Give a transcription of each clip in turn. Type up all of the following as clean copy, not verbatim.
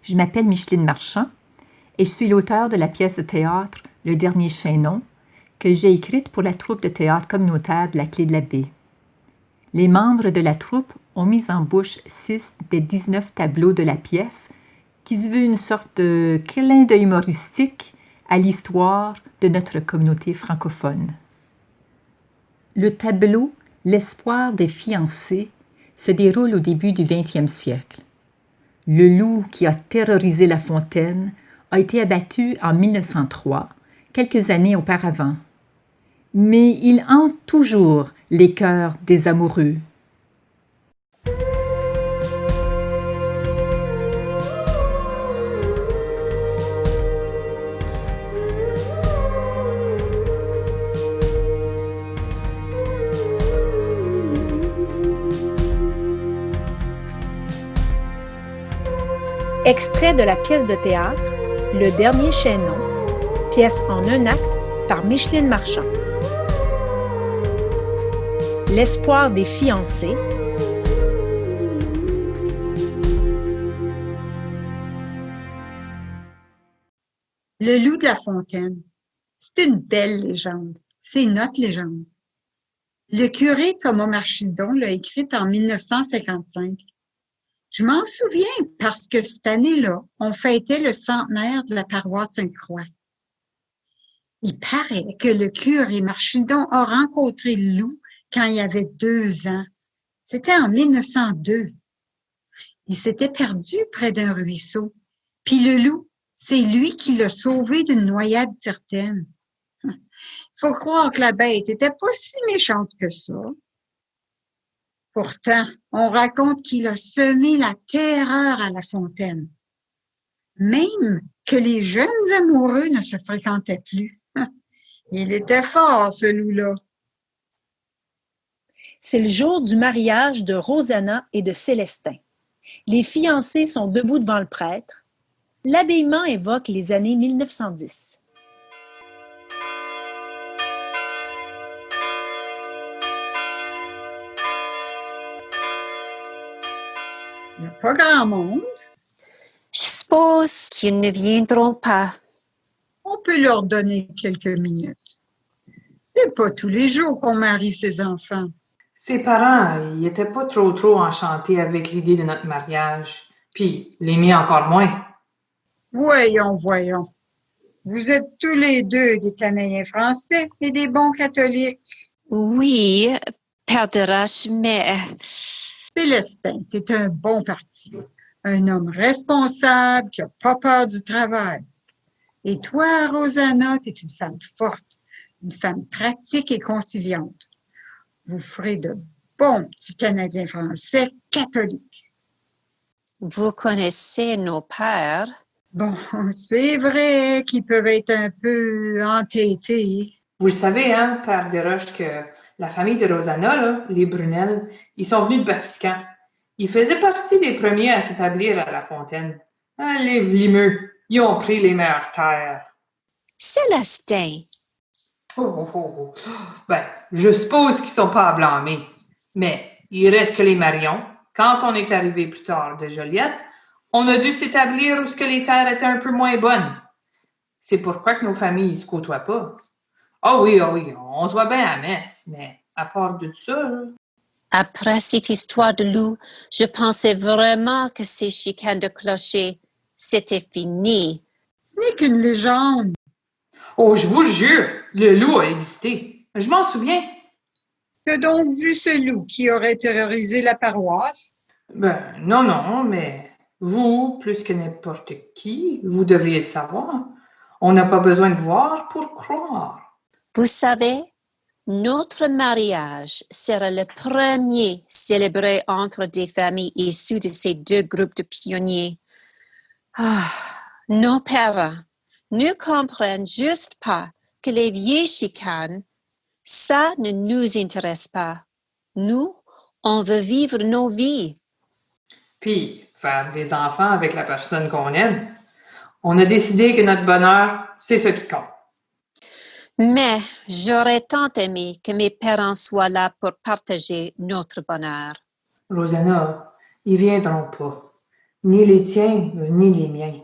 Je m'appelle Micheline Marchand et je suis l'auteure de la pièce de théâtre Le Dernier Chaînon que j'ai écrite pour la troupe de théâtre communautaire de la Clé de la Baie. Les membres de la troupe ont mis en bouche 6 des 19 tableaux de la pièce qui se veut une sorte de clin d'œil humoristique à l'histoire de notre communauté francophone. Le tableau « L'espoir des fiancés » se déroule au début du 20e siècle. Le loup qui a terrorisé La Fontaine a été abattu en 1903, quelques années auparavant. Mais il hante toujours les cœurs des amoureux. Extrait de la pièce de théâtre Le Dernier Chaînon, pièce en un acte par Micheline Marchand. L'espoir des fiancés. Le loup de La Fontaine, c'est une belle légende. C'est notre légende. Le curé Thomas Marchidon l'a écrite en 1955. Je m'en souviens parce que cette année-là, on fêtait le centenaire de la paroisse Sainte-Croix. Il paraît que le curé Marchidon a rencontré le loup quand il avait 2 ans. C'était en 1902. Il s'était perdu près d'un ruisseau. Puis le loup, c'est lui qui l'a sauvé d'une noyade certaine. Faut croire que la bête était pas si méchante que ça. Pourtant, on raconte qu'il a semé la terreur à La Fontaine. Même que les jeunes amoureux ne se fréquentaient plus. Il était fort, ce loup-là. C'est le jour du mariage de Rosanna et de Célestin. Les fiancés sont debout devant le prêtre. L'habillement évoque les années 1910. Il n'y a pas grand monde. Je suppose qu'ils ne viendront pas. On peut leur donner quelques minutes. C'est pas tous les jours qu'on marie ses enfants. Ses parents, ils n'étaient pas trop enchantés avec l'idée de notre mariage. Puis, les miens encore moins. Voyons. Vous êtes tous les deux des Canadiens français et des bons catholiques. Oui, Père de Roche, mais... Célestin, t'es un bon parti. Un homme responsable qui n'a pas peur du travail. Et toi, Rosanna, t'es une femme forte, une femme pratique et conciliante. Vous ferez de bons petits Canadiens français catholiques. Vous connaissez nos pères? Bon, c'est vrai qu'ils peuvent être un peu entêtés. Vous le savez, hein, Père Desroches, que la famille de Rosanna, là, les Brunel, ils sont venus de Vatican. Ils faisaient partie des premiers à s'établir à La Fontaine. Ah, les vlimeux, ils ont pris les meilleures terres. Célestin! Ben, je suppose qu'ils sont pas à blâmer. Mais il reste que les Marion. Quand on est arrivé plus tard de Joliette, on a dû s'établir où ce que les terres étaient un peu moins bonnes. C'est pourquoi que nos familles ne se côtoient pas. Ah oui, on se voit bien à messe, mais à part de ça... Là... Après cette histoire de loup, je pensais vraiment que ces chicanes de clocher, c'était fini. Ce n'est qu'une légende. Oh, je vous le jure, le loup a existé. Je m'en souviens. Tu as donc vu ce loup qui aurait terrorisé la paroisse? Ben, non, mais vous, plus que n'importe qui, vous devriez le savoir. On n'a pas besoin de voir pour croire. Vous savez, notre mariage sera le premier célébré entre des familles issues de ces 2 groupes de pionniers. Nos parents ne comprennent juste pas que les vieilles chicanes, ça ne nous intéresse pas. Nous, on veut vivre nos vies. Puis, faire des enfants avec la personne qu'on aime. On a décidé que notre bonheur, c'est ce qui compte. Mais j'aurais tant aimé que mes parents soient là pour partager notre bonheur. Rosanna, ils viendront pas. Ni les tiens, ni les miens.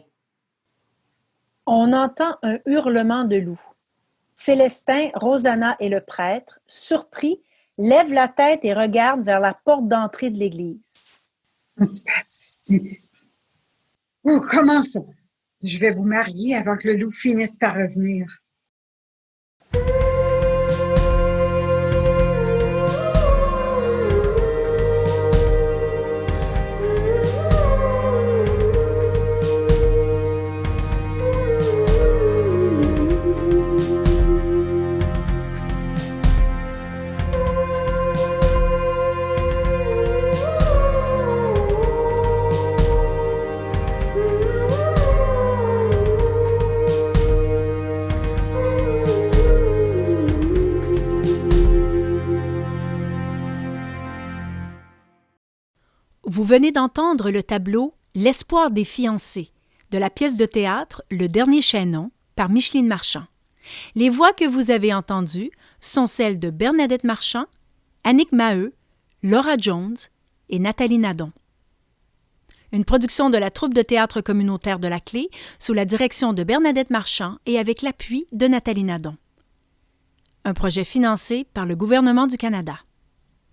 On entend un hurlement de loup. Célestin, Rosanna et le prêtre, surpris, lèvent la tête et regardent vers la porte d'entrée de l'église. Oh, commençons. Je vais vous marier avant que le loup finisse par revenir. Vous venez d'entendre le tableau « L'espoir des fiancés » de la pièce de théâtre « Le dernier chaînon » par Micheline Marchand. Les voix que vous avez entendues sont celles de Bernadette Marchand, Annick Maheu, Laura Jones et Nathalie Nadon. Une production de la troupe de théâtre communautaire de la Clé sous la direction de Bernadette Marchand et avec l'appui de Nathalie Nadon. Un projet financé par le gouvernement du Canada.